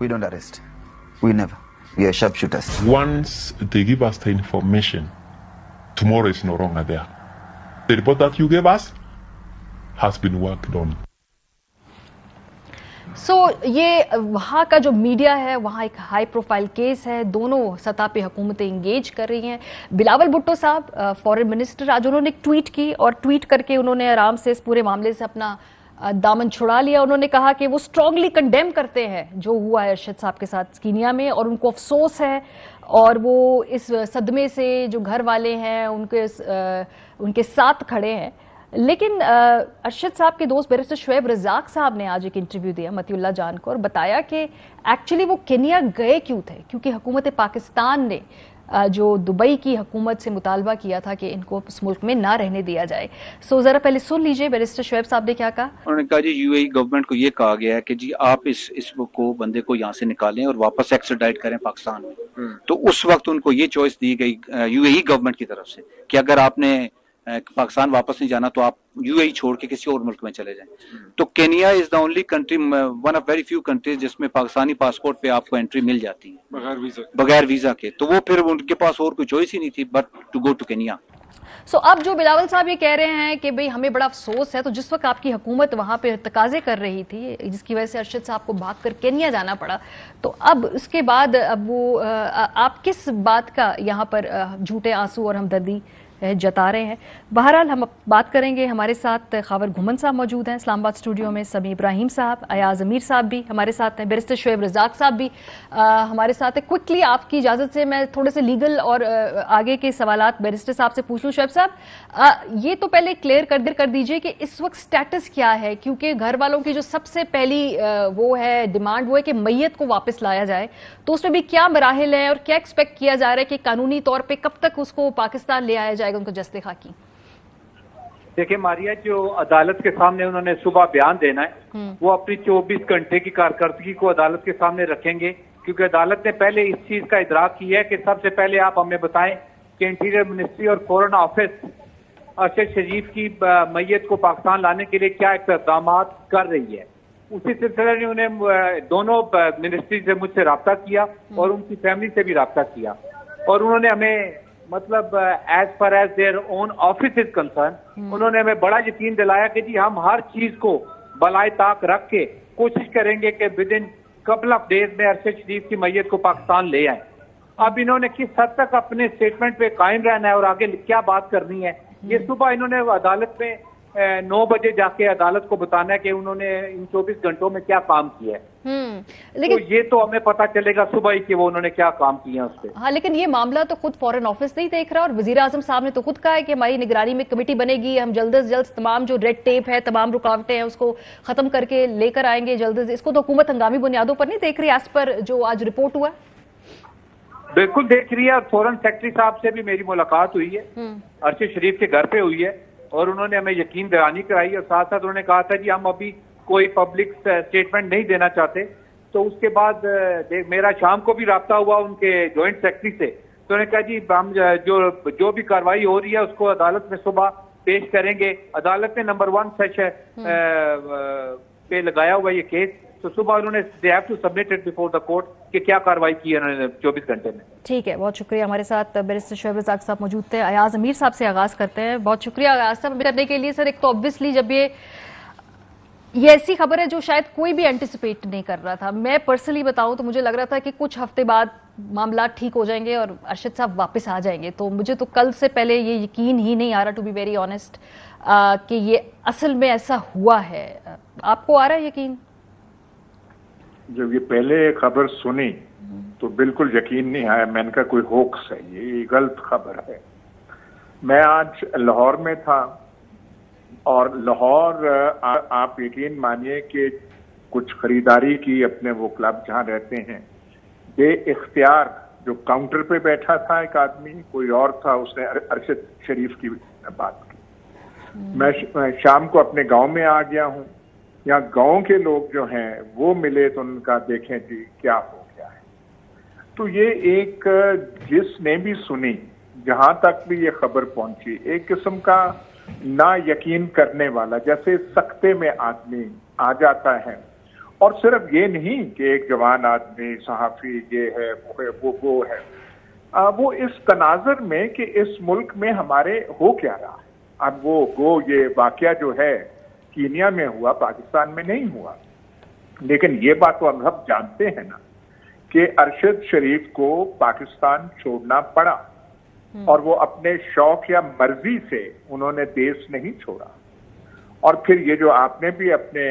We don't arrest. We never. We are sharpshooters. Once they give us the information, tomorrow is no longer there. The report that you gave us has been worked on. یہ وہاں کا جو media ہے وہاں ایک high profile case ہے, دونوں سطح پہ حکومتیں انگیج کر رہی ہیں. بلاول بھٹو صاحب فارن منسٹر, آج انہوں نے ایک ٹویٹ کی اور ٹویٹ کر کے انہوں نے آرام سے اس پورے معاملے سے اپنا دامن چھڑا لیا. انہوں نے کہا کہ وہ اسٹرانگلی کنڈیم کرتے ہیں جو ہوا ہے ارشد صاحب کے ساتھ کینیا میں, اور ان کو افسوس ہے اور وہ اس صدمے سے جو گھر والے ہیں ان کے ساتھ کھڑے ہیں. لیکن ارشد صاحب کے دوست بیرسٹر شعیب رزاق صاحب نے آج ایک انٹرویو دیا متی اللہ جان کو اور بتایا کہ ایکچولی وہ کینیا گئے کیوں تھے, کیونکہ حکومت پاکستان نے جو دبئی کی حکومت سے مطالبہ کیا تھا کہ ان کو اس ملک میں نہ رہنے دیا جائے. ذرا پہلے سن لیجئے بیرسٹر شعیب صاحب نے کیا کہا. انہوں نے کہا جی یو اے ای گورنمنٹ کو یہ کہا گیا ہے کہ جی آپ اس کو بندے کو یہاں سے نکالیں اور واپس ایکسٹراڈائٹ کریں پاکستان میں. تو اس وقت ان کو یہ چوائس دی گئی یو اے ای گورنمنٹ کی طرف سے کہ اگر آپ نے پاکستان واپس نہیں جانا تو آپ یو اے ای چھوڑ کے کسی اور ملک میں چلے جائیں. تو Kenya is the only country, one of very few countries جس میں پاکستانی پاسپورٹ پہ آپ کو انٹری مل جاتی ہے بغیر ویزا کے. تو وہ پھر ان کے پاس اور کوئی چوائس ہی نہیں تھی but to go to Kenya. اب جو بلاول صاحب یہ کہہ رہے ہیں کہ بھئی ہمیں بڑا افسوس ہے, تو جس وقت آپ کی حکومت وہاں پہ تقاضے کر رہی تھی جس کی وجہ سے ارشد صاحب کو بھاگ کر کینیا جانا پڑا, تو اب اس کے بعد اب وہ آپ کس بات کا یہاں پر جھوٹے آنسو اور ہمدردی جتا رہے ہیں. بہرحال ہم بات کریں گے. ہمارے ساتھ خاور گھمن صاحب موجود ہیں اسلام آباد اسٹوڈیو میں, سمیع ابراہیم صاحب, ایاز امیر صاحب بھی ہمارے ساتھ ہیں, بیرسٹر شعیب رزاق صاحب بھی ہمارے ساتھ ہیں. کوئکلی آپ کی اجازت سے میں تھوڑے سے لیگل اور آگے کے سوالات بیرسٹر صاحب سے پوچھ لوں. شعیب صاحب یہ تو پہلے کلیئر کر دیجئے کہ اس وقت سٹیٹس کیا ہے, کیونکہ گھر والوں کی جو سب سے پہلی وہ ہے ڈیمانڈ وہ ہے کہ میت کو واپس لایا جائے, تو اس میں بھی کیا مراحل ہیں اور کیا ایکسپیکٹ کیا جا رہا ہے کہ قانونی طور پہ کب تک اس کو پاکستان لے آیا جائے گا ان کو جستے خاکی. دیکھیں ماریہ, جو عدالت کے سامنے انہوں نے صبح بیان دینا ہے وہ اپنی 24 گھنٹے کی کارکردگی کو عدالت کے سامنے رکھیں گے, کیونکہ عدالت نے پہلے اس چیز کا ادراک کیا ہے کہ سب سے پہلے آپ ہمیں بتائیں کہ انٹیریئر منسٹری اور فورن آفس ارشد شریف کی میت کو پاکستان لانے کے لیے کیا اقدامات کر رہی ہے. اسی سلسلے میں انہیں دونوں منسٹری سے مجھ سے رابطہ کیا اور ان کی فیملی سے بھی رابطہ کیا, اور انہوں نے ہمیں مطلب as far as their own office is concern انہوں نے ہمیں بڑا یقین دلایا کہ جی ہم ہر چیز کو بالائے طاق رکھ کے کوشش کریں گے کہ within couple of days میں ارشد شریف کی میت کو پاکستان لے آئیں. اب انہوں نے کس حد تک اپنے اسٹیٹمنٹ پہ قائم رہنا ہے اور آگے کیا بات کرنی ہے, یہ صبح انہوں نے عدالت میں 9 بجے جا کے عدالت کو بتانا ہے کہ انہوں نے ان 24 گھنٹوں میں کیا کام کیا ہے. تو یہ تو ہمیں پتہ چلے گا صبح ہی کہ وہ انہوں نے کیا کام کیا اس پہ. ہاں, لیکن یہ معاملہ تو خود فورن آفس نہیں دیکھ رہا, اور وزیر اعظم صاحب نے تو خود کہا ہے کہ ہماری نگرانی میں کمیٹی بنے گی, ہم جلد از جلد تمام جو ریڈ ٹیپ ہے, تمام رکاوٹیں ہیں اس کو ختم کر کے لے کر آئیں گے جلد از. اس کو تو حکومت ہنگامی بنیادوں پر نہیں دیکھ رہی ایز پر جو آج رپورٹ ہوا. بالکل دیکھ رہی ہے, اور فورن سیکرٹری صاحب سے بھی میری ملاقات ہوئی ہے, ارشد شریف کے گھر پہ ہوئی ہے, اور انہوں نے ہمیں یقین دہانی کرائی, اور ساتھ ساتھ انہوں نے کہا تھا جی ہم ابھی کوئی پبلک اسٹیٹمنٹ نہیں دینا چاہتے. تو اس کے بعد میرا شام کو بھی رابطہ ہوا ان کے جوائنٹ سیکرٹری سے, تو انہوں نے کہا جی ہم جو بھی کارروائی ہو رہی ہے اس کو عدالت میں صبح پیش کریں گے. عدالت نے نمبر 1 سیشن پہ لگایا ہوا یہ کیس, تو صبح انہوں نے they have to submit it before the court کہ کیا کارروائی کی ہے انہوں نے 24 گھنٹے میں. ٹھیک ہے, بہت شکریہ. ہمارے ساتھ بیرسٹر شعیب رزاق صاحب موجود تھے. ایاز امیر صاحب سے آغاز کرتے ہیں. بہت شکریہ ایاز صاحب کرنے کے لیے. سر, ایک تو obviously جب یہ ایسی خبر ہے جو شاید کوئی بھی اینٹیسپیٹ نہیں کر رہا تھا. میں پرسنلی بتاؤں تو مجھے لگ رہا تھا کہ کچھ ہفتے بعد معاملات ٹھیک ہو جائیں گے اور ارشد صاحب واپس آ جائیں گے. تو مجھے تو کل سے پہلے یہ یقین ہی نہیں آ رہا, ٹو بی ویری آنیسٹ, کہ یہ اصل میں ایسا ہوا ہے. آپ کو آ رہا ہے یقین؟ جب یہ پہلے خبر سنی تو بالکل یقین نہیں آیا. میں نے کہا کوئی ہوکس ہے, یہ غلط خبر ہے. میں آج لاہور میں تھا, اور لاہور آپ یقین مانیے کہ کچھ خریداری کی اپنے وہ کلب جہاں رہتے ہیں, بے اختیار جو کاؤنٹر پہ بیٹھا تھا ایک آدمی, کوئی اور تھا, اس نے ارشد شریف کی بات کی. میں شام کو اپنے گاؤں میں آ گیا ہوں. یہاں گاؤں کے لوگ جو ہیں وہ ملے تو ان کا دیکھیں جی کیا ہو گیا ہے. تو یہ ایک جس نے بھی سنی, جہاں تک بھی یہ خبر پہنچی, ایک قسم کا نا یقین کرنے والا, جیسے سکتے میں آدمی آ جاتا ہے. اور صرف یہ نہیں کہ ایک جوان آدمی صحافی یہ ہے وہ ہے, وہ اس تناظر میں کہ اس ملک میں ہمارے ہو کیا رہا ہے. اب وہ یہ واقعہ جو ہے کینیا میں ہوا, پاکستان میں نہیں ہوا. لیکن یہ بات تو ہم سب جانتے ہیں نا کہ ارشد شریف کو پاکستان چھوڑنا پڑا، اور وہ اپنے شوق یا مرضی سے انہوں نے دیش نہیں چھوڑا. اور پھر یہ جو آپ نے بھی اپنے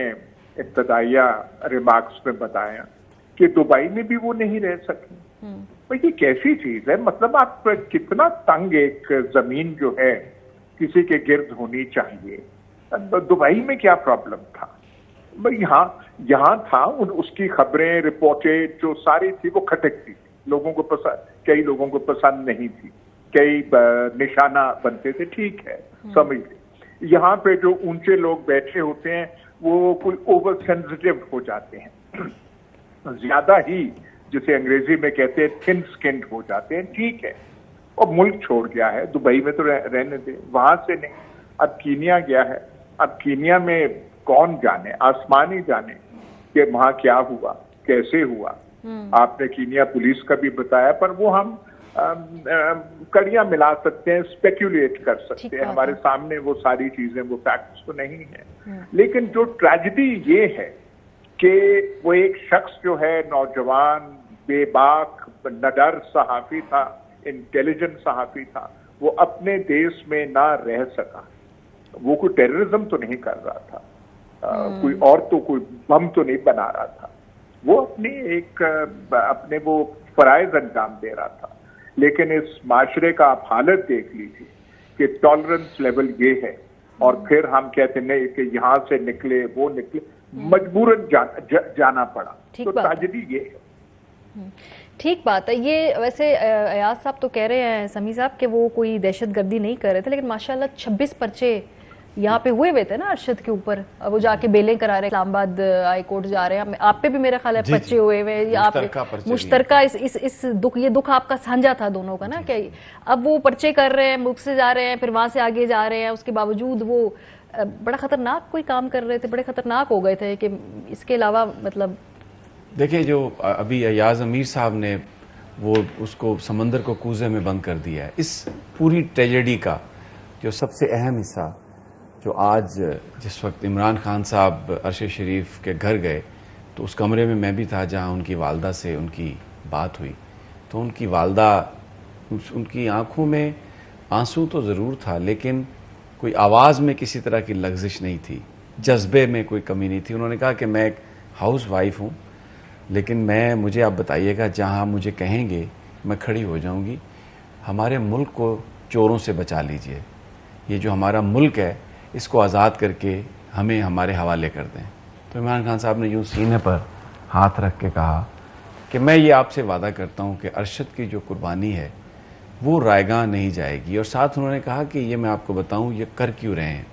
ابتدائیہ ریمارکس میں بتایا کہ دبئی میں بھی وہ نہیں رہ سکے، یہ کیسی چیز ہے؟ مطلب آپ کتنا تنگ ایک زمین جو ہے کسی کے گرد ہونی چاہیے. دبئی میں کیا پرابلم تھا؟ یہاں تھا، اس کی خبریں رپورٹیں جو ساری تھی وہ کھٹکتی تھی، لوگوں کو پسند، کئی لوگوں کو پسند نہیں تھی، کئی نشانہ بنتے تھے، ٹھیک ہے سمجھ لیں. یہاں پہ جو اونچے لوگ بیٹھے ہوتے ہیں وہ کوئی اوور سینسٹیو ہو جاتے ہیں، زیادہ ہی جسے انگریزی میں کہتے ہیں تھن سکنڈ ہو جاتے ہیں، ٹھیک ہے. اور ملک چھوڑ گیا ہے، دبئی میں تو رہنے دے، وہاں سے نہیں. اب کینیا گیا ہے، اب کینیا میں کون جانے، آسمان ہی جانے کہ وہاں کیا ہوا، کیسے ہوا. آپ نے کینیا پولیس کا بھی بتایا، پر وہ ہم کڑیاں ملا سکتے ہیں، اسپیکولیٹ کر سکتے ہیں، ہمارے سامنے وہ ساری چیزیں، وہ فیکٹس تو نہیں ہیں. لیکن جو ٹریجڈی یہ ہے کہ وہ ایک شخص جو ہے نوجوان، بے باک، نڈر صحافی تھا، انٹیلیجنٹ صحافی تھا، وہ اپنے دیش میں نہ رہ سکا. وہ کوئی ٹیررزم تو نہیں کر رہا تھا، کوئی اور تو کوئی بم تو نہیں بنا رہا تھا، وہ اپنے وہ فرائض انجام دے رہا تھا. لیکن اس معاشرے کا آپ حالت دیکھ لیجیے کہ ٹالرنس لیول یہ ہے، اور پھر ہم کہتے ہیں کہ یہاں سے نکلے وہ نکلے، مجبوراً جانا پڑا. تو ٹریجڈی یہ ہے. ٹھیک بات ہے. یہ ویسے ایاز صاحب تو کہہ رہے ہیں، سمیع صاحب، کہ وہ کوئی دہشت گردی نہیں کر رہے تھے، لیکن ماشاءاللہ 26 پرچے یہاں پہ ہوئے تھے نا ارشد کے اوپر. وہ جا کے بیلیں کرا رہے ہیں، اسلام آباد ہائی کورٹ جا رہے ہیں. آپ پہ بھی میرا خیال ہے پرچے ہوئے ہوئے، مشترکہ اس دکھ، یہ دکھ آپ کا سانجھا تھا دونوں کا نا، کہ اب وہ پرچے کر رہے ہیں، ملک سے جا رہے ہیں، پھر وہاں سے آگے جا رہے ہیں. اس کے باوجود وہ بڑا خطرناک کوئی کام کر رہے تھے، بڑے خطرناک ہو گئے تھے. کہ اس کے علاوہ مطلب دیکھیں جو ابھی ایاز امیر صاحب نے وہ اس کو سمندر کو کوزے میں بند کر دیا ہے، اس پوری ٹریجڈی کا جو سب سے اہم حصہ، جو آج جس وقت عمران خان صاحب ارشد شریف کے گھر گئے تو اس کمرے میں بھی تھا جہاں ان کی والدہ سے ان کی بات ہوئی. تو ان کی والدہ، ان کی آنکھوں میں آنسو تو ضرور تھا، لیکن کوئی آواز میں کسی طرح کی لغزش نہیں تھی، جذبے میں کوئی کمی نہیں تھی. انہوں نے کہا کہ میں ایک ہاؤس وائف ہوں، لیکن مجھے آپ بتائیے گا جہاں مجھے کہیں گے میں کھڑی ہو جاؤں گی. ہمارے ملک کو چوروں سے بچا لیجئے، یہ جو ہمارا ملک ہے اس کو آزاد کر کے ہمیں ہمارے حوالے کر دیں. تو عمران خان صاحب نے یوں سینے پر ہاتھ رکھ کے کہا کہ میں یہ آپ سے وعدہ کرتا ہوں کہ ارشد کی جو قربانی ہے وہ رائیگاں نہیں جائے گی. اور ساتھ انہوں نے کہا کہ یہ میں آپ کو بتاؤں یہ کر کیوں رہے ہیں،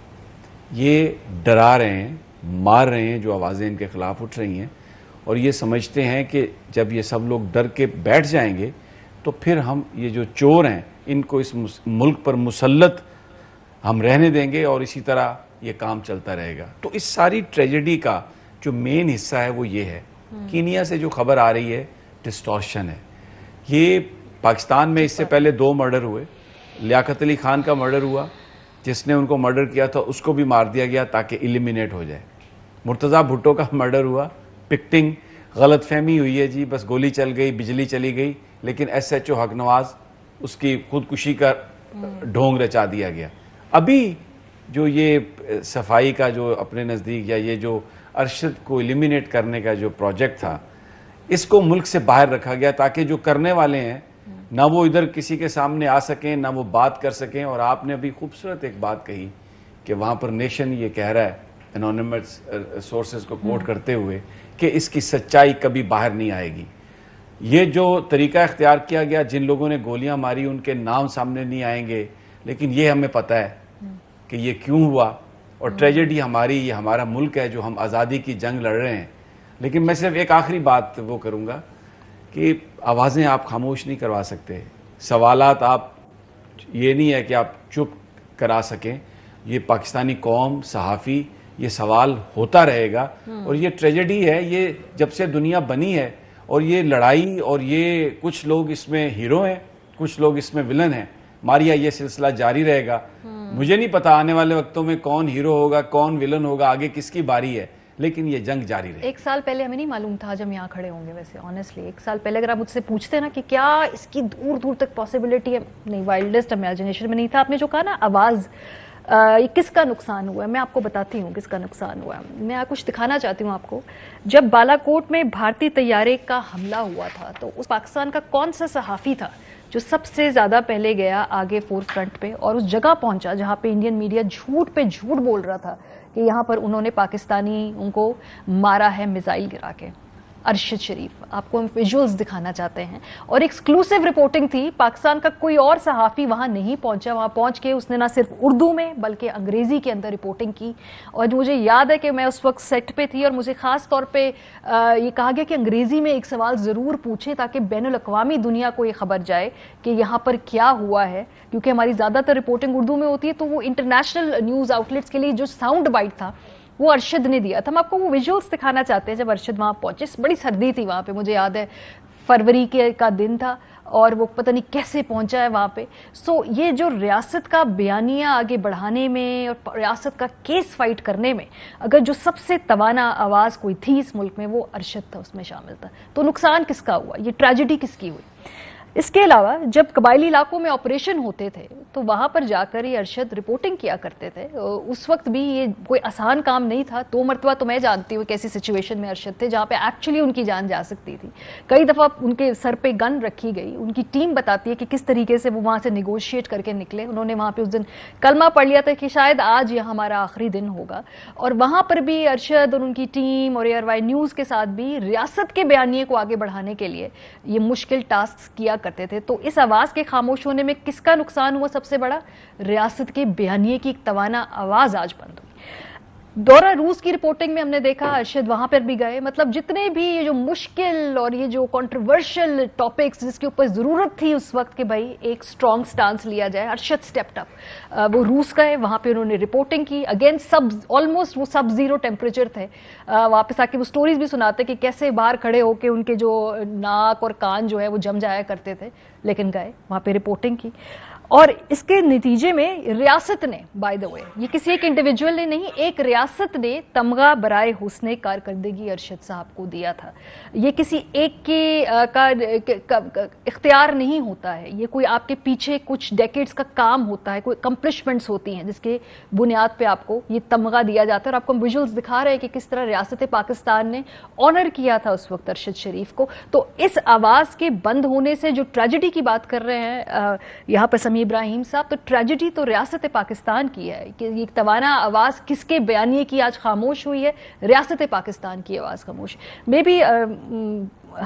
یہ ڈرا رہے ہیں، مار رہے ہیں جو آوازیں ان کے خلاف اٹھ رہی ہیں، اور یہ سمجھتے ہیں کہ جب یہ سب لوگ ڈر کے بیٹھ جائیں گے تو پھر ہم یہ جو چور ہیں ان کو اس ملک پر مسلط ہم رہنے دیں گے، اور اسی طرح یہ کام چلتا رہے گا. تو اس ساری ٹریجڈی کا جو مین حصہ ہے وہ یہ ہے. کینیا سے جو خبر آ رہی ہے ڈسٹورشن ہے. یہ پاکستان میں اس سے پہلے 2 مرڈر ہوئے. لیاقت علی خان کا مرڈر ہوا، جس نے ان کو مرڈر کیا تھا اس کو بھی مار دیا گیا تاکہ ایلیمینیٹ ہو جائے. مرتضیٰ بھٹو کا مرڈر ہوا، پکٹنگ، غلط فہمی ہوئی ہے جی، بس گولی چل گئی، بجلی چلی گئی، لیکن SHO حق نواز اس کی خودکشی کا ڈھونگ رچا دیا گیا. ابھی جو یہ صفائی کا جو اپنے نزدیک، یا یہ جو ارشد کو ایلیمینیٹ کرنے کا جو پروجیکٹ تھا، اس کو ملک سے باہر رکھا گیا تاکہ جو کرنے والے ہیں نہ وہ ادھر کسی کے سامنے آ سکیں، نہ وہ بات کر سکیں. اور آپ نے ابھی خوبصورت ایک بات کہی کہ وہاں پر نیشن یہ کہہ رہا ہے انونیمس سورسز کو کوٹ کرتے ہوئے کہ اس کی سچائی کبھی باہر نہیں آئے گی. یہ جو طریقہ اختیار کیا گیا، جن لوگوں نے گولیاں ماری ان کے نام سامنے نہیں آئیں گے، لیکن یہ ہمیں پتہ ہے کہ یہ کیوں ہوا. اور ٹریجڈی ہماری، یہ ہمارا ملک ہے جو ہم آزادی کی جنگ لڑ رہے ہیں. لیکن میں صرف ایک آخری بات وہ کروں گا کہ آوازیں آپ خاموش نہیں کروا سکتے، سوالات آپ یہ نہیں ہے کہ آپ چپ کرا سکیں. یہ پاکستانی قوم، صحافی، یہ سوال ہوتا رہے گا. اور یہ ٹریجڈی ہے، یہ جب سے دنیا بنی ہے، اور یہ لڑائی، اور یہ کچھ لوگ اس میں ہیرو ہیں، کچھ لوگ اس میں ولن ہیں. ماریا یہ سلسلہ جاری رہے گا. مجھے نہیں پتا آنے والے وقتوں میں کون ہیرو ہوگا، کون ولن ہوگا، آگے کس کی باری ہے، لیکن یہ جنگ جاری رہے. 1 سال پہلے ہمیں نہیں معلوم تھا جب ہم یہاں کھڑے ہوں گے. ویسے آنیسٹلی 1 سال پہلے اگر آپ مجھ سے پوچھتے نا کہ کیا اس کی دور دور تک پاسبلٹی ہے, نہیں, وائلڈسٹ امیجنیشن میں نہیں تھا. آپ نے جو کہا نا آواز, یہ کس کا نقصان ہوا ہے, میں آپ کو بتاتی ہوں کس کا نقصان ہوا ہے. میں کچھ دکھانا چاہتی ہوں آپ کو. جب بالا کوٹ میں بھارتی طیارے کا حملہ ہوا تھا تو اس پاکستان کا کون سا صحافی تھا جو سب سے زیادہ پہلے گیا آگے فور فرنٹ پہ اور اس جگہ پہنچا جہاں پہ انڈین میڈیا جھوٹ پہ جھوٹ بول رہا تھا کہ یہاں پر انہوں نے پاکستانی ان کو مارا ہے میزائل گرا کے؟ ارشد شریف. آپ کو ہم ویژولز دکھانا چاہتے ہیں, اور ایکسکلوسیو رپورٹنگ تھی. پاکستان کا کوئی اور صحافی وہاں نہیں پہنچا. وہاں پہنچ کے اس نے نہ صرف اردو میں بلکہ انگریزی کے اندر رپورٹنگ کی. اور مجھے یاد ہے کہ میں اس وقت سیٹ پہ تھی اور مجھے خاص طور پہ یہ کہا گیا کہ انگریزی میں ایک سوال ضرور پوچھیں تاکہ بین الاقوامی دنیا کو یہ خبر جائے کہ یہاں پر کیا ہوا ہے, کیونکہ ہماری زیادہ تر رپورٹنگ اردو میں ہوتی ہے. تو وہ انٹرنیشنل نیوز آؤٹ لیٹس کے لیے جو ساؤنڈ بائٹ تھا وہ ارشد نے دیا تھا. ہم آپ کو وہ ویژولز دکھانا چاہتے ہیں جب ارشد وہاں پہنچے. بڑی سردی تھی وہاں پہ, مجھے یاد ہے فروری کا دن تھا اور وہ پتہ نہیں کیسے پہنچا ہے وہاں پہ. سو یہ جو ریاست کا بیانیہ آگے بڑھانے میں اور ریاست کا کیس فائٹ کرنے میں اگر جو سب سے توانا آواز کوئی تھی اس ملک میں وہ ارشد تھا, اس میں شامل تھا. تو نقصان کس کا ہوا, یہ ٹریجڈی کس کی ہوئی؟ اس کے علاوہ جب قبائلی علاقوں میں آپریشن ہوتے تھے تو وہاں پر جا کر یہ ارشد رپورٹنگ کیا کرتے تھے. اس وقت بھی یہ کوئی آسان کام نہیں تھا. 2 مرتبہ تو میں جانتی ہوں کہ ایسی سچویشن میں ارشد تھے جہاں پہ ایکچولی ان کی جان جا سکتی تھی. کئی دفعہ ان کے سر پہ گن رکھی گئی. ان کی ٹیم بتاتی ہے کہ کس طریقے سے وہ وہاں سے نیگوشیٹ کر کے نکلے. انہوں نے وہاں پہ اس دن کلمہ پڑھ لیا تھا کہ شاید آج یہ ہمارا آخری دن ہوگا. اور وہاں پر بھی ارشد اور ان کی ٹیم اور ایئر وائی نیوز کے ساتھ بھی ریاست کے بیانیے کو آگے بڑھانے کے لیے یہ مشکل ٹاسک کیا کرتے تھے. تو اس آواز کے خاموش ہونے میں کس کا نقصان ہوا سب سے بڑا؟ ریاست کے بیانیے کی ایک توانا آواز آج بند ہوئی. دورہ روس کی رپورٹنگ میں ہم نے دیکھا ارشد وہاں پر بھی گئے. مطلب جتنے بھی یہ جو مشکل اور یہ جو کنٹروورشل ٹاپکس جس کے اوپر ضرورت تھی اس وقت کہ بھائی ایک سٹرونگ سٹانس لیا جائے, ارشد اسٹیپڈ اپ. وہ روس گئے, وہاں پہ انہوں نے رپورٹنگ کی. اگین آلموسٹ وہ سب زیرو ٹیمپریچر تھے. واپس آ کے وہ سٹوریز بھی سناتے کہ کیسے باہر کھڑے ہو کے ان کے جو ناک اور کان جو ہے وہ جم جایا کرتے تھے, لیکن گئے وہاں پہ رپورٹنگ کی. اور اس کے نتیجے میں ریاست نے, بائی دا وے یہ کسی ایک انڈیویجول نے نہیں, ایک ریاست نے تمغہ برائے حسن کارکردگی ارشد صاحب کو دیا تھا. یہ کسی ایک کے اختیار نہیں ہوتا ہے, یہ کوئی آپ کے پیچھے کچھ ڈیکیڈز کا کام ہوتا ہے, کوئی اکمپلشمنٹس ہوتی ہیں جس کے بنیاد پہ آپ کو یہ تمغہ دیا جاتا ہے. اور آپ کو ہم ویژولز دکھا رہے ہیں کہ کس طرح ریاست پاکستان نے آنر کیا تھا اس وقت ارشد شریف کو. تو اس آواز کے بند ہونے سے جو ٹریجڈی کی بات کر رہے ہیں یہاں پر سمیع ابراہیم صاحب, تو ٹریجڈی تو ریاست پاکستان کی ہے کہ یہ توانا آواز کس کے بیانیے کی آج خاموش ہوئی ہے؟ ریاست پاکستان کی آواز خاموش. میں بھی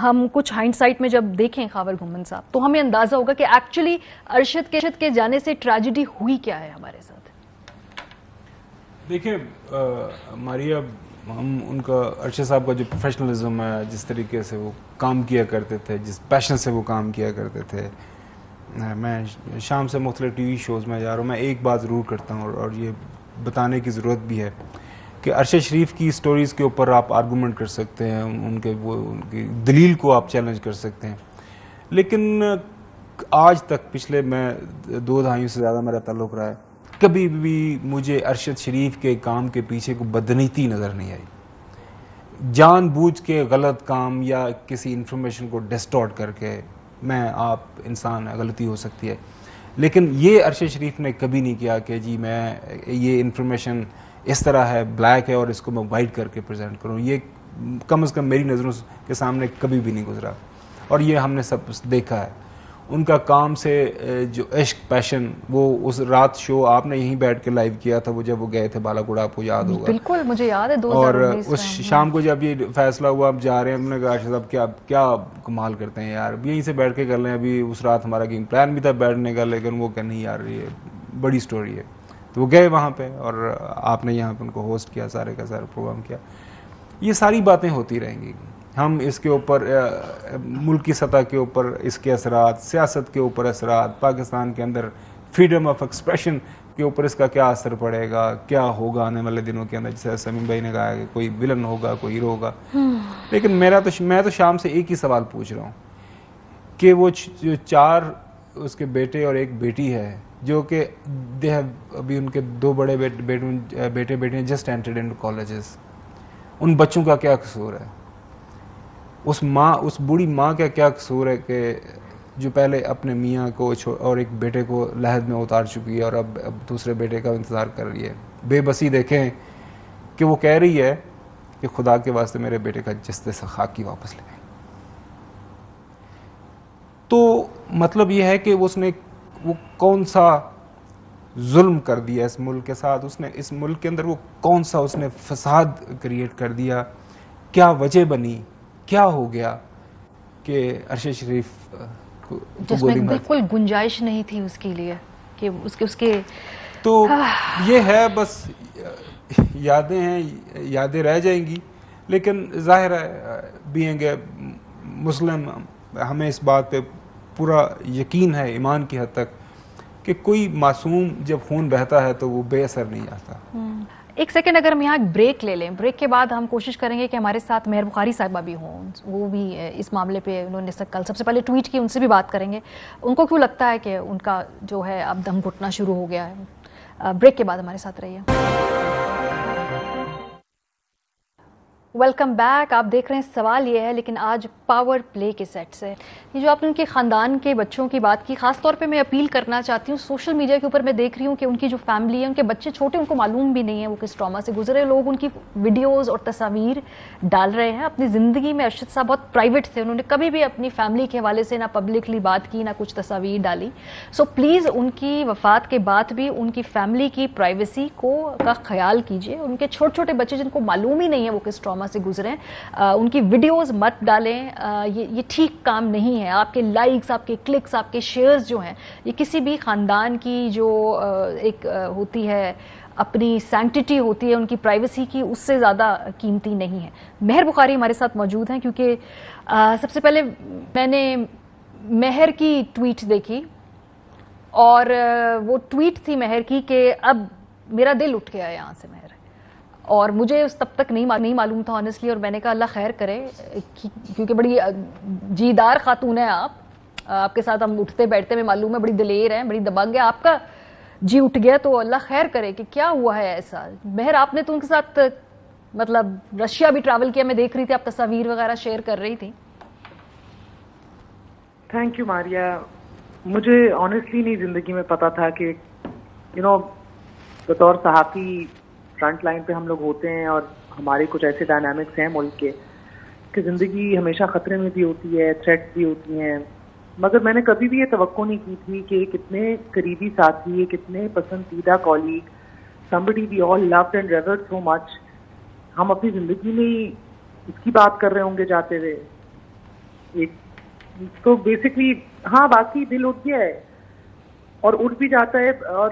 ہم کچھ ہائنڈ سائٹ میں جب دیکھیں خاور گھمن صاحب تو ہمیں اندازہ ہوگا کہ ایکچولی ارشد کے جانے سے ٹریجڈی ہوئی کیا ہے ہمارے ساتھ. دیکھیں ماریا, ہم ان کا ارشد صاحب کا جو پروفیشنلزم ہے, جس طریقے سے وہ کام کیا کرتے تھے, جس پیشن سے وہ کام کیا کرتے تھے, میں شام سے مختلف ٹی وی شوز میں جا رہا ہوں, میں ایک بات ضرور کرتا ہوں اور یہ بتانے کی ضرورت بھی ہے کہ ارشد شریف کی سٹوریز کے اوپر آپ آرگومنٹ کر سکتے ہیں, ان کی دلیل کو آپ چیلنج کر سکتے ہیں, لیکن آج تک پچھلے میں 2 دہائیوں سے زیادہ میرا تعلق رہا ہے, کبھی بھی مجھے ارشد شریف کے کام کے پیچھے کوئی بدنیتی نظر نہیں آئی. جان بوجھ کے غلط کام یا کسی انفارمیشن کو ڈسٹارٹ کر کے, میں آپ انسان غلطی ہو سکتی ہے, لیکن یہ ارشد شریف نے کبھی نہیں کیا کہ جی میں یہ انفارمیشن اس طرح ہے, بلیک ہے, اور اس کو میں وائٹ کر کے پریزنٹ کروں. یہ کم از کم میری نظروں کے سامنے کبھی بھی نہیں گزرا, اور یہ ہم نے سب دیکھا ہے. ان کا کام سے جو عشق, پیشن, وہ اس رات شو آپ نے یہیں بیٹھ کے لائیو کیا تھا وہ جب وہ گئے تھے بالا کوڑا, آپ کو یاد ہوگا. بالکل مجھے یاد ہے. اور اس شام کو جب یہ فیصلہ ہوا اب جا رہے ہیں, ہم نے کہا ارشد صاحب کیا کمال کرتے ہیں یار, اب یہیں سے بیٹھ کے کر لیں. ابھی اس رات ہمارا گیم پلان بھی تھا بیٹھنے کا, لیکن وہ کہ نہیں یار یہ بڑی سٹوری ہے. تو وہ گئے وہاں پہ اور آپ نے یہاں پہ ان کو ہوسٹ کیا, سارے کا سارا پروگرام کیا. یہ ساری باتیں ہوتی رہیں گی. ہم اس کے اوپر ملکی سطح کے اوپر اس کے اثرات, سیاست کے اوپر اثرات, پاکستان کے اندر فریڈم آف ایکسپریشن کے اوپر اس کا کیا اثر پڑے گا, کیا ہوگا آنے والے دنوں کے اندر. جیسے سمیم بھائی نے کہا کہ کوئی ولن ہوگا, کوئی ہیرو ہوگا, لیکن میں تو شام سے ایک ہی سوال پوچھ رہا ہوں کہ وہ جو 4 اس کے بیٹے اور ایک بیٹی ہے, جو کہ ابھی ان کے 2 بڑے بیٹے بیٹیاں جسٹ انٹرڈ انٹو کالجز, ان بچوں کا کیا قصور ہے؟ اس بوڑھی ماں کا کیا قصور ہے کہ جو پہلے اپنے میاں کو اور ایک بیٹے کو لحد میں اتار چکی ہے اور اب دوسرے بیٹے کا انتظار کر رہی ہے. بے بسی دیکھیں کہ وہ کہہ رہی ہے کہ خدا کے واسطے میرے بیٹے کا جسد خاکی واپس لے آئیں. تو مطلب یہ ہے کہ وہ کون سا ظلم کر دیا اس ملک کے ساتھ, اس نے اس ملک کے اندر وہ کون سا اس نے فساد کریٹ کر دیا, کیا وجہ بنی, کیا ہو گیا کہ ارشد شریف جس میں بالکل گنجائش نہیں تھی اس کے لیے کہ اس کے تو یہ ہے بس یادیں ہیں, یادیں رہ جائیں گی. لیکن ظاہر ہے بینگ اے مسلم ہمیں اس بات پہ پورا یقین ہے ایمان کی حد تک کہ کوئی معصوم جب خون بہتا ہے تو وہ بے اثر نہیں جاتا. ایک سیکنڈ اگر ہم یہاں ایک بریک لے لیں, بریک کے بعد ہم کوشش کریں گے کہ ہمارے ساتھ مہر بخاری صاحبہ بھی ہوں, وہ بھی اس معاملے پہ انہوں نے کل سب سے پہلے ٹویٹ کی, ان سے بھی بات کریں گے ان کو کیوں لگتا ہے کہ ان کا جو ہے اب دم گھٹنا شروع ہو گیا ہے. بریک کے بعد ہمارے ساتھ رہیے. Welcome back. آپ دیکھ رہے ہیں سوال یہ ہے, لیکن آج پاور پلے کے سیٹ سے یہ جو آپ نے ان کے خاندان کے بچوں کی بات کی, خاص طور پہ میں اپیل کرنا چاہتی ہوں, سوشل میڈیا کے اوپر میں دیکھ رہی ہوں کہ ان کی جو فیملی ہے, ان کے بچے چھوٹے, ان کو معلوم بھی نہیں ہے وہ کس ٹراما سے گزرے, لوگ ان کی ویڈیوز اور تصاویر ڈال رہے ہیں. اپنی زندگی میں ارشد صاحب بہت پرائیویٹ تھے, انہوں نے کبھی بھی اپنی فیملی کے حوالے سے نہ پبلکلی بات کی نہ کچھ تصاویر ڈالی. سو پلیز ان کی وفات کے بعد بھی ان کی فیملی کی پرائیویسی کا خیال کیجیے. ان کے چھوٹے چھوٹے بچے جن کو معلوم ہی نہیں ہے وہ کس ٹراما سے گزرے, ان کی ویڈیوز مت ڈالیں. یہ ٹھیک کام نہیں ہے. آپ کے لائکس, آپ کے کلکس, آپ کے شیئرز جو ہیں, یہ کسی بھی خاندان کی جو ایک ہوتی ہے اپنی سینکٹیٹی ہوتی ہے, ان کی پرائیویسی کی, اس سے زیادہ قیمتی نہیں ہے. مہر بخاری ہمارے ساتھ موجود ہیں, کیونکہ سب سے پہلے میں نے مہر کی ٹویٹ دیکھی اور وہ ٹویٹ تھی مہر کی کہ اب میرا دل اٹھ گیا یہاں سے مہر, اور مجھے اس تب تک نہیں معلوم تھا آنیسٹلی, اور میں نے کہا اللہ خیر کرے, کیونکہ بڑی جیدار خاتون ہے آپ کے ساتھ ہم اٹھتے بیٹھتے میں معلوم ہے بڑی دلیر ہیں, بڑی دبنگ ہے, آپ کا جی اٹھ گیا تو اللہ خیر کرے کہ کیا ہوا ہے ایسا. مہر آپ نے تو ان کے ساتھ مطلب رشیا بھی ٹریول کیا, میں دیکھ رہی تھی آپ تصاویر وغیرہ شیئر کر رہی تھی. تھینک یو ماریا. مجھے آنیسٹلی نہیں زندگی میں پتا تھا کہ بطور صحافی فرنٹ لائن پہ ہم لوگ ہوتے ہیں اور ہمارے کچھ ایسے ڈائنامکس ہیں ملک کے کہ زندگی ہمیشہ خطرے میں بھی ہوتی ہے, تھریٹس بھی ہوتی ہیں. مگر میں نے کبھی بھی یہ توقع نہیں کی تھی کہ کتنے قریبی ساتھی, کتنے پسندیدہ colleague, somebody we all loved and revered so much, ہم اپنی زندگی میں اس کی بات کر رہے ہوں گے جاتے ہوئے. تو بیسکلی ہاں باقی دل اٹھ گیا ہے اور اٹھ بھی جاتا ہے. اور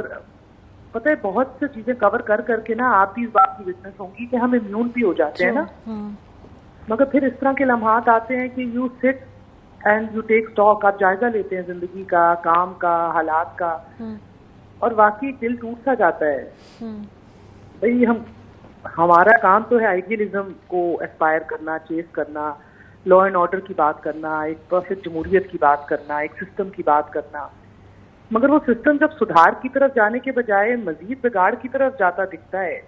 پتہ ہے بہت سی چیزیں کور کر کے نا آپ بھی اس بات کی وٹنس ہوں گی کہ ہم امیون بھی ہو جاتے ہیں نا, مگر پھر اس طرح کے لمحات آتے ہیں کہ you sit and you take stock, آپ جائزہ لیتے ہیں زندگی کا, کام کا, حالات کا, اور واقعی دل ٹوٹ سا جاتا ہے. بھئی ہمارا کام تو ہے آئیڈیلزم کو اسپائر کرنا, چیز کرنا, لا اینڈ آرڈر کی بات کرنا, ایک پرفیکٹ جمہوریت کی بات کرنا, ایک سسٹم کی بات کرنا, مگر وہ سسٹم جب سدھار کی طرف جانے کے بجائے مزید بگاڑ کی طرف جاتا دکھتا ہے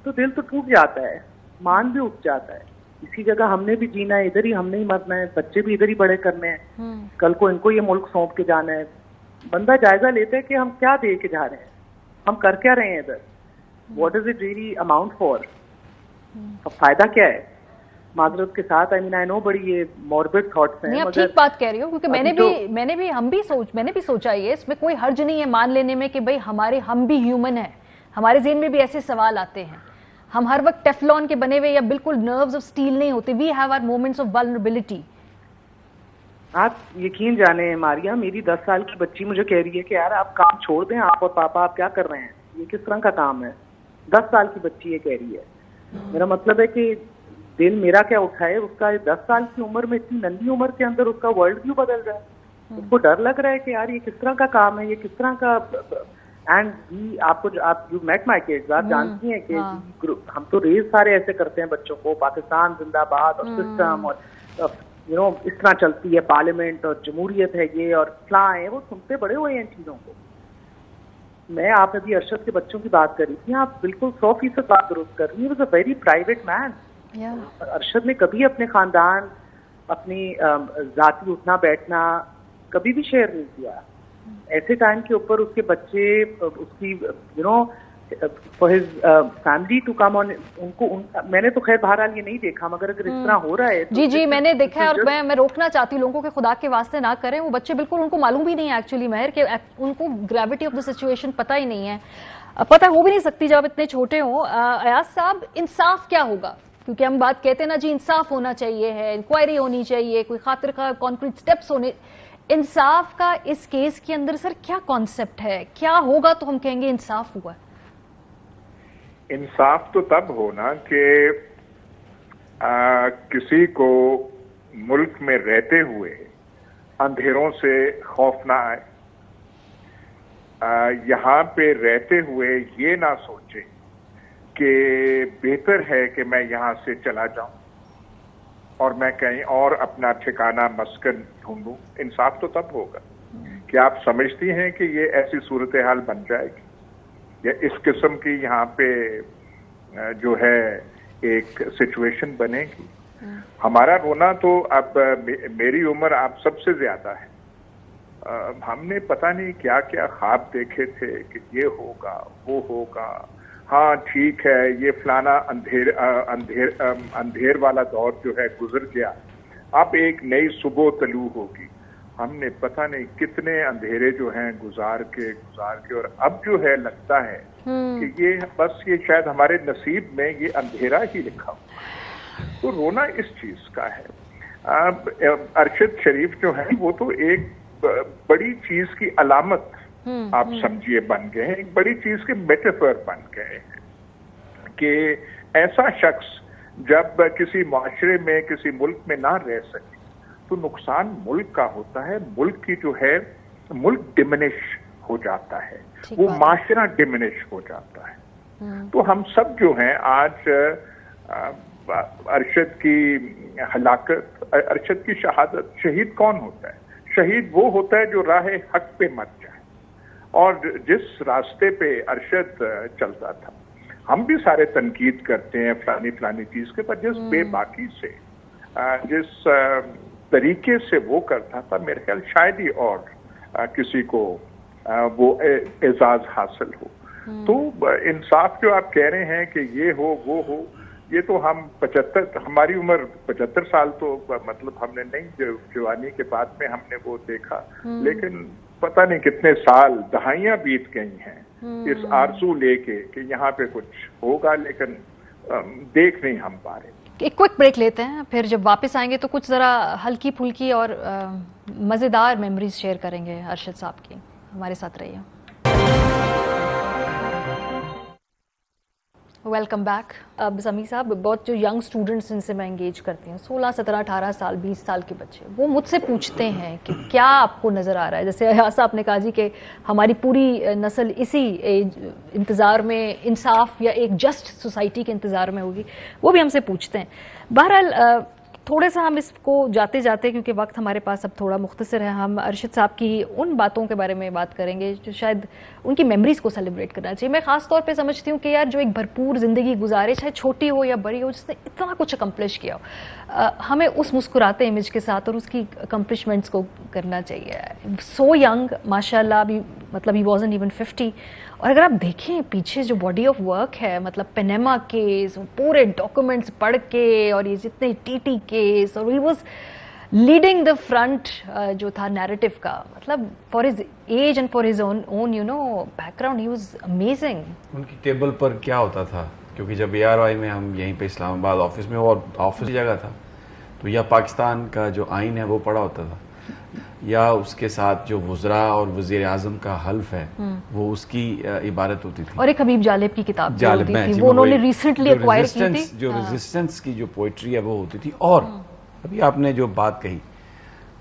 تو دل تو ٹوٹ جاتا ہے, مان بھی اٹھ جاتا ہے. اسی جگہ ہم نے بھی جینا ہے, ادھر ہی ہم نے ہی مرنا ہے, بچے بھی ادھر ہی بڑے کرنے ہیں, کل کو ان کو یہ ملک سونپ کے جانا ہے. بندہ جائزہ لیتا ہے کہ ہم کیا دے کے جا رہے ہیں, ہم کر کیا رہے ہیں ادھر, what does it really amount for, فائدہ کیا ہے. معذرت کے ساتھ I know بڑی یہ موربڈ تھاٹس ہیں. آپ ٹھیک بات کہہ رہی ہو, کیونکہ میں نے بھی سوچا یہ, اس میں کوئی حرج نہیں ہے مان لینے میں کہ بھائی ہم بھی ہیومن ہیں, ہمارے ذہن میں بھی ایسے سوال آتے ہیں, ہم ہر وقت ٹیفلون کے بنے ہوئے یا بالکل نروز آف سٹیل نہیں ہوتے. We have our moments of vulnerability. آپ یقین جانے ماریا, میری 10 سال کی بچی مجھے کہہ رہی ہے کہ یار آپ کام چھوڑ دیں, آپ اور پاپا آپ کیا کر رہے ہیں, یہ کس طرح کا کام ہے. 10 سال کی بچی یہ کہہ رہی ہے. میرا مطلب ہے کہ دل میرا کیا اٹھا ہے, اس کا 10 سال کی عمر میں اتنی ننھی عمر کے اندر اس کا ورلڈ ویو بدل رہا ہے. اس کو ڈر لگ رہا ہے کہ یار یہ کس طرح کا کام ہے, یہ کس طرح کا. اینڈ آپ یو میٹ مائی کڈز, آپ جانتی ہیں کہ ہم تو ریز سارے ایسے کرتے ہیں بچوں کو, پاکستان زندہ باد, اور سسٹم, اور اس طرح چلتی ہے پارلیمنٹ, اور جمہوریت ہے یہ, اور فلاں ہے وہ, سنتے بڑے ہوئے ہیں ان چیزوں کو. میں آپ ابھی ارشد کے بچوں کی بات کر رہی تھی, آپ بالکل 100% بات درست کر رہی ہیں. واز اے ویری پرائیویٹ مین. ارشد نے کبھی اپنے خاندان, اپنی ذاتی اٹھنا بیٹھنا کبھی بھی شیئر نہیں کیا. ایسے ٹائم کے اوپر اس کے بچے, اس کی for his family to come on, ان کو میں نے تو خیر بہرحال یہ نہیں دیکھا, مگر اگر اس طرح ہو رہا ہے جی میں نے دیکھا ہے, اور میں روکنا چاہتی ہوں لوگوں کے خدا کے واسطے نہ کریں. وہ بچے بالکل ان کو معلوم بھی نہیں ہے ایکچولی مہر کہ ان کو گریوٹی آف دا سچویشن پتہ ہی نہیں ہے, پتہ ہو بھی نہیں سکتی جب اتنے چھوٹے ہوں. ایاز صاحب, انصاف کیا ہوگا؟ کیونکہ ہم بات کہتے ہیں نا جی انصاف ہونا چاہیے ہے, انکوائری ہونی چاہیے, کوئی خاطر خواہ کانکریٹ سٹیپس ہونے. انصاف کا اس کیس کے اندر سر کیا کانسیپٹ ہے, کیا ہوگا تو ہم کہیں گے انصاف ہوا؟ انصاف تو تب ہونا کہ کسی کو ملک میں رہتے ہوئے اندھیروں سے خوف نہ آئے, یہاں پہ رہتے ہوئے یہ نہ سوچے کہ بہتر ہے کہ میں یہاں سے چلا جاؤں اور میں کہیں اور اپنا ٹھکانہ مسکن ڈھونڈوں. انصاف تو تب ہوگا کہ آپ سمجھتی ہیں کہ یہ ایسی صورتحال بن جائے گی یا اس قسم کی یہاں پہ جو ہے ایک سچویشن بنے گی. ہمارا رونا تو اب میری عمر آپ سب سے زیادہ ہے. ہم نے پتہ نہیں کیا کیا خواب دیکھے تھے کہ یہ ہوگا وہ ہوگا, ہاں ٹھیک ہے یہ فلانا اندھیر والا دور جو ہے گزر گیا, اب ایک نئی صبح طلوع ہوگی. ہم نے پتہ نہیں کتنے اندھیرے جو ہیں گزار کے اور اب جو ہے لگتا ہے کہ یہ بس یہ شاید ہمارے نصیب میں یہ اندھیرا ہی لکھا ہوا. تو رونا اس چیز کا ہے. ارشد شریف جو ہے وہ تو ایک بڑی چیز کی علامت آپ سمجھیے بن گئے ہیں, ایک بڑی چیز کے میٹافر بن گئے ہیں کہ ایسا شخص جب کسی معاشرے میں کسی ملک میں نہ رہ سکے تو نقصان ملک کا ہوتا ہے. ملک کی جو ہے ملک ڈیمنش ہو جاتا ہے, وہ معاشرہ ڈیمنش ہو جاتا ہے. تو ہم سب جو ہیں آج ارشد کی ہلاکت, ارشد کی شہادت, شہید کون ہوتا ہے؟ شہید وہ ہوتا ہے جو راہ حق پہ مر جائے. اور جس راستے پہ ارشد چلتا تھا, ہم بھی سارے تنقید کرتے ہیں فلانی چیز کے, پر جس بے باکی سے جس طریقے سے وہ کرتا تھا, میرے خیال شاید ہی اور کسی کو وہ اعزاز حاصل ہو. تو انصاف جو آپ کہہ رہے ہیں کہ یہ ہو وہ ہو, یہ تو ہم 75, ہماری عمر 75 سال تو مطلب ہم نے نہیں, جوانی کے بعد میں ہم نے وہ دیکھا, لیکن پتہ نہیں کتنے سال دہائیاں بیت گئی ہیں اس آرزو لے کے کہ یہاں پہ کچھ ہوگا, لیکن دیکھ نہیں ہم پا رہے. ایک کوئک بریک لیتے ہیں, پھر جب واپس آئیں گے تو کچھ ذرا ہلکی پھلکی اور مزیدار میموریز شیئر کریں گے ارشد صاحب کی. ہمارے ساتھ رہیے. Welcome back. اب سمیع صاحب, بہت جو ینگ اسٹوڈنٹس جن سے میں انگیج کرتی ہوں, 16, 17, 18 سال 20 سال کے بچے, وہ مجھ سے پوچھتے ہیں کہ کیا آپ کو نظر آ رہا ہے. جیسے ایاز صاحب نے کہا جی کہ ہماری پوری نسل اسی انتظار میں, انصاف یا ایک جسٹ سوسائٹی کے انتظار میں ہوگی, وہ بھی ہم سے پوچھتے ہیں. بہرحال تھوڑا سا ہم اس کو جاتے جاتے, کیونکہ وقت ہمارے پاس اب تھوڑا مختصر ہے, ہم ارشد صاحب کی ان باتوں کے بارے میں بات کریں گے جو شاید ان کی میموریز کو سیلیبریٹ کرنا چاہیے. میں خاص طور پہ سمجھتی ہوں کہ یار جو ایک بھرپور زندگی گزارے, چاہے چھوٹی ہو یا بڑی ہو, جس نے اتنا کچھ اکمپلش کیا ہو, ہمیں اس مسکراتے امیج کے ساتھ اور اس کی اکمپلشمنٹس کو کرنا چاہیے. سو ینگ ماشاء اللہ, ابھی مطلب ہی وازنٹ ایون 50, اور اگر آپ دیکھیں پیچھے جو باڈی آف ورک ہے, مطلب پینیما کیس, پورے ڈاکومنٹس پڑھ کے, اور یہ جتنے ٹی کیس, اور he was leading the front جو تھا نیریٹو کا, مطلب for his age and for his own you know background, he was amazing. ان کی ٹیبل پر کیا ہوتا تھا, کیونکہ جب ARI میں ہم یہیں پہ اسلام آباد آفس میں, اور آفس کی جگہ تھا, تو یا پاکستان کا جو آئین ہے وہ پڑھا ہوتا تھا, یا اس کے ساتھ جو وزراء اور وزیر اعظم کا حلف ہے وہ اس کی عبارت ہوتی تھی, اور ایک حبیب جالب کی کتاب ہوتی تھی, وہ انہوں نے ریسنٹلی ایکوائر کی تھی, جو ریزسٹنس کی جو پوئٹری ہے وہ ہوتی تھی. اور ابھی آپ نے جو بات کہی,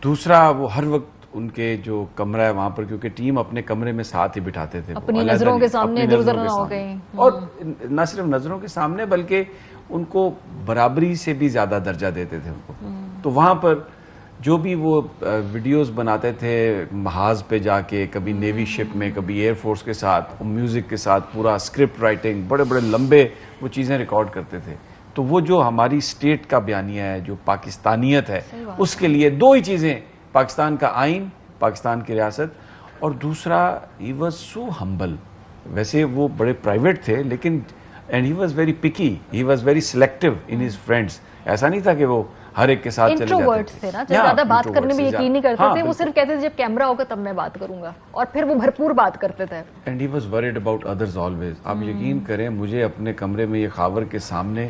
دوسرا وہ ہر وقت ان کے جو کمرہ ہے وہاں پر, کیونکہ ٹیم اپنے کمرے میں ساتھ ہی بٹھاتے تھے, اپنی نظروں کے سامنے ادھر ادھر نہ ہو گئے, اور نہ صرف نظروں کے سامنے بلکہ ان کو برابری سے بھی زیادہ درجہ دیتے تھے ان کو. تو وہاں پر جو بھی وہ ویڈیوز بناتے تھے محاذ پہ جا کے، کبھی نیوی شپ میں، کبھی ایئر فورس کے ساتھ، میوزک کے ساتھ، پورا اسکرپٹ رائٹنگ، بڑے بڑے لمبے وہ چیزیں ریکارڈ کرتے تھے. تو وہ جو ہماری اسٹیٹ کا بیانیہ ہے، جو پاکستانیت ہے، اس کے لیے دو ہی چیزیں، پاکستان کا آئین، پاکستان کی ریاست، اور دوسرا ہی واز سو ہمبل. ویسے وہ بڑے پرائیویٹ تھے لیکن اینڈ ہی واز ویری پکی، he was very selective in his friends. ایسا نہیں تھا کہ وہ ہر ایک کے ساتھ چلے جاتے تھے نا، زیادہ بات کرنے میں یقین نہیں کرتے تھے. وہ صرف کہتے تھے جب کیمرہ ہوگا تب میں بات کروں گا، اور پھر وہ بھرپور بات کرتے تھے. And he was word about others always. آپ یقین کریں مجھے اپنے کمرے میں یہ خاور کے سامنے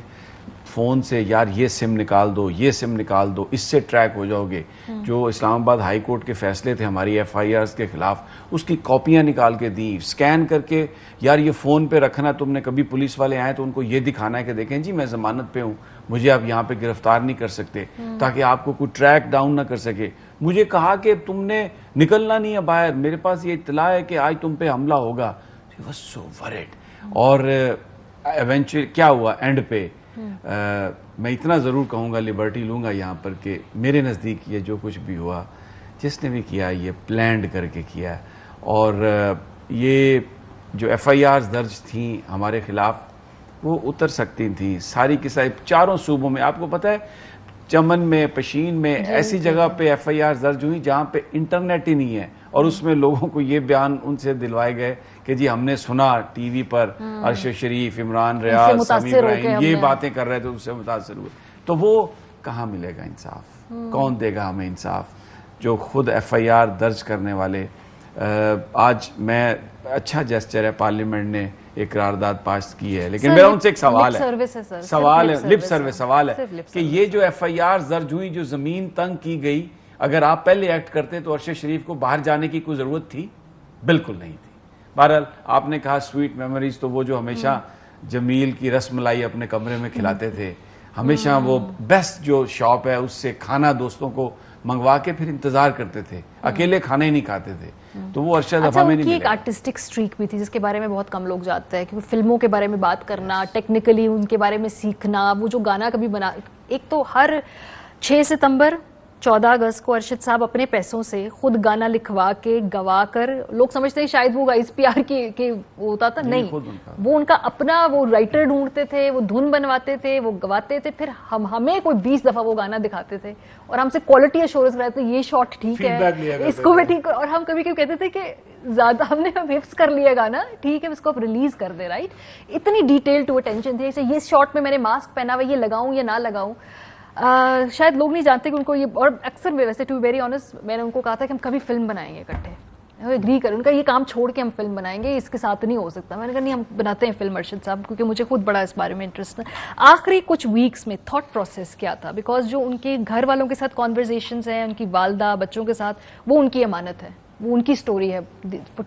فون سے یار یہ سم نکال دو، یہ سم نکال دو، اس سے ٹریک ہو جاؤ گے. جو اسلام آباد ہائی کورٹ کے فیصلے تھے ہماری ایف آئی آرز کے خلاف، اس کی کاپیاں نکال کے دیں، اسکین کر کے، یار یہ فون پہ رکھنا، تم نے کبھی پولیس والے آئے تو ان کو یہ دکھانا ہے کہ دیکھیں جی میں ضمانت پہ ہوں، مجھے آپ یہاں پہ گرفتار نہیں کر سکتے، تاکہ آپ کو کوئی ٹریک ڈاؤن نہ کر سکے. مجھے کہا کہ تم نے نکلنا نہیں ہے باہر، میرے پاس یہ اطلاع ہے کہ آج تم پہ حملہ ہوگا. He was so worried. اور ایونچولی کیا ہوا اینڈ پہ، میں اتنا ضرور کہوں گا، لبرٹی لوں گا یہاں پر، کہ میرے نزدیک یہ جو کچھ بھی ہوا، جس نے بھی کیا یہ پلانڈ کر کے کیا. اور یہ جو ایف آئی آرز درج تھیں ہمارے خلاف وہ اتر سکتی تھیں ساری کی ساری چاروں صوبوں میں. آپ کو پتہ ہے چمن میں، پشین میں، ایسی جگہ پہ ایف آئی آر درج ہوئی جہاں پہ انٹرنیٹ ہی نہیں ہے، اور اس میں لوگوں کو یہ بیان ان سے دلوائے گئے کہ جی ہم نے سنا ٹی وی پر ارشد شریف، عمران ریاض، سمیع ابراہیم یہ باتیں کر رہے تھے، اس سے متاثر ہوئے. تو وہ کہاں ملے گا انصاف؟ کون دے گا ہمیں انصاف؟ جو خود ایف آئی آر درج کرنے والے. آج میں اچھا جیسچر ہے پارلیمنٹ نے ایک قرارداد پاس کی ہے، لیکن میرا ان سے ایک سوال ہے، لپ سروس سوال ہے کہ یہ جو ایف آئی آر درج ہوئی، جو زمین تنگ کی گئی، اگر آپ پہلے ایکٹ کرتے تو ارشد شریف کو باہر جانے کی کوئی ضرورت تھی؟ بالکل نہیں تھی. بہرحال آپ نے کہا سویٹ میموریز، تو وہ جو ہمیشہ جمیل کی رس ملائی اپنے کمرے میں کھلاتے تھے، ہمیشہ وہ بیسٹ جو شاپ ہے اس سے کھانا دوستوں کو منگوا کے پھر انتظار کرتے تھے، اکیلے کھانے ہی نہیں کھاتے تھے. تو وہ ارشد افا میں نہیں ملے. ایک آرٹسٹک سٹریک بھی تھی جس کے بارے میں بہت کم لوگ جانتے ہیں، کیونکہ فلموں کے بارے میں بات کرنا، ٹیکنیکلی ان کے بارے میں سیکھنا. وہ جو گانا کبھی بنا، ایک تو ہر 6 ستمبر 14 اگست کو ارشد صاحب اپنے پیسوں سے خود گانا لکھوا کے گوا کر، لوگ سمجھتے ہیں شاید وہ اس پی آر کی ہوتا تھا، نہیں، وہ ان کا اپنا وہ رائٹر ڈھونڈتے تھے، وہ دھن بنواتے تھے، وہ گواتے تھے، پھر ہمیں کوئی 20 دفعہ وہ گانا دکھاتے تھے اور ہم سے کوالٹی ایشورنس کراتے تھے، یہ شاٹ ٹھیک ہے، اس کو بھی ٹھیک. اور ہم کبھی کبھی کہتے تھے کہ زیادہ ہم نے حفظ کر لیا گانا، ٹھیک ہے اس کو آپ ریلیز کر دیں، رائٹ. اتنی ڈیٹیل ٹو اٹینشن تھی. یہ شاٹ میں نے ماسک پہنا ہوا، یہ لگاؤں یا نہ لگاؤں، شاید لوگ نہیں جانتے کہ ان کو یہ. اور اکثر ویسے ٹو ویری آنیسٹ میں نے ان کو کہا تھا کہ ہم کبھی فلم بنائیں گے اکٹھے، اگری کر، ان کا یہ کام چھوڑ کے ہم فلم بنائیں گے، اس کے ساتھ نہیں ہو سکتا. میں نے کہا نہیں، ہم بناتے ہیں فلم ارشد صاحب، کیونکہ مجھے خود بڑا اس بارے میں انٹرسٹ ہے. آخری کچھ ویکس میں تھاٹ پروسیس کیا تھا؟ بیکاز جو ان کے گھر والوں کے ساتھ کانورزیشنز ہیں، ان کی والدہ بچوں کے ساتھ، وہ ان کی امانت ہے، وہ ان کی سٹوری ہے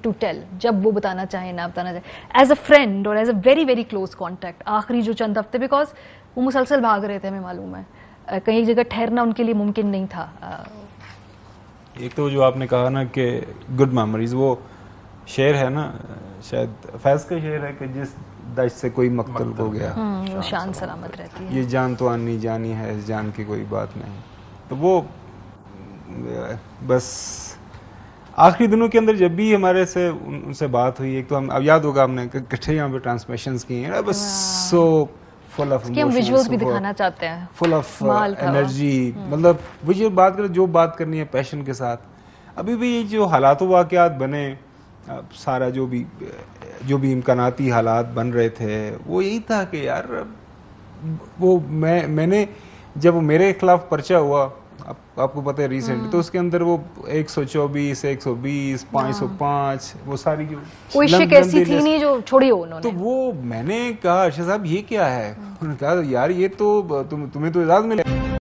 ٹو ٹیل، جب وہ بتانا چاہیں نہ بتانا چاہیں. ایز اے فرینڈ اور as a very very close contact آخری جو چند ہفتے، بیکاز وہ مسلسل بھاگ رہے تھے، ہمیں معلوم ہے، کہیں ایک جگہ ٹھہرنا ان کے لیے ممکن نہیں تھا. ایک تو جو آپ نے کہا نا کہ گڈ میموریز، وہ شعر ہے نا، شاید فیض کا شعر ہے کہ جس دشت سے کوئی مقتل ہو گیا شان سلامت رہتی ہے، یہ جان تو آنی جانی ہے، اس جان کی کوئی بات نہیں. تو وہ بس آخری دنوں کے اندر جب بھی ہمارے سے ان سے بات ہوئی، ایک تو ہم اب یاد ہوگا ہم نے کٹھے یہاں پہ ٹرانسمیشنز کی ہیں، بس سو فل آف ویژولز بھی دکھانا چاہتے ہیں، فل آف انرجی، مطلب وہ بات کرے جو بات کرنی ہے پیشن کے ساتھ. ابھی بھی جو حالات و واقعات بنے، سارا جو بھی امکاناتی حالات بن رہے تھے، وہ یہی تھا کہ یار وہ میں نے جب میرے خلاف پرچہ ہوا، آپ کو پتہ ہے ریسنٹ، تو اس کے اندر وہ 124 120 505 وہ ساری جو کوئی شک ایسی تھی نہیں جو چھوڑی ہو انہوں نے. تو وہ میں نے کہا ارشد صاحب یہ کیا ہے؟ انہوں نے کہا یار یہ تو تمہیں تو اعزاز ملے.